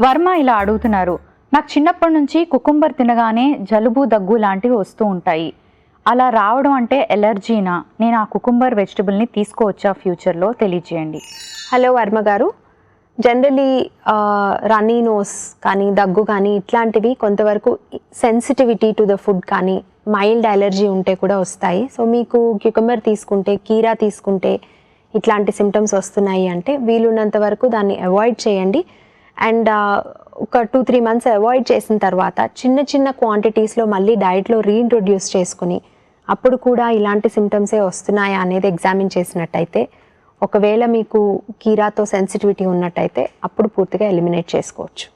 వర్మ ఇలా అడుగుతున్నారు, నాకు చిన్నప్పటి నుంచి కుకుంబర్ తినగానే జలుబు దగ్గు లాంటివి వస్తూ ఉంటాయి. అలా రావడం అంటే ఎలర్జీనా? నేను ఆ కుకుంబర్ వెజిటబుల్ని తీసుకోవచ్చా ఫ్యూచర్లో? తెలియజేయండి. హలో వర్మ గారు, జనరలీ రన్నీ నోస్ కానీ దగ్గు కానీ ఇట్లాంటివి కొంతవరకు సెన్సిటివిటీ టు ద ఫుడ్ కానీ మైల్డ్ అలర్జీ ఉంటే కూడా వస్తాయి. సో మీకు క్యూకంబర్ తీసుకుంటే, కీరా తీసుకుంటే ఇట్లాంటి సిమ్టమ్స్ వస్తున్నాయి అంటే వీలున్నంత వరకు దాన్ని అవాయిడ్ చేయండి. అండ్ ఒక 2-3 months అవాయిడ్ చేసిన తర్వాత చిన్న చిన్న క్వాంటిటీస్లో మళ్ళీ డైట్లో రీఇంట్రొడ్యూస్ చేసుకుని అప్పుడు కూడా ఇలాంటి సిమ్టమ్సే వస్తున్నాయా అనేది ఎగ్జామిన్ చేసినట్టయితే, ఒకవేళ మీకు కీరాతో సెన్సిటివిటీ ఉన్నట్టయితే అప్పుడు పూర్తిగా ఎలిమినేట్ చేసుకోవచ్చు.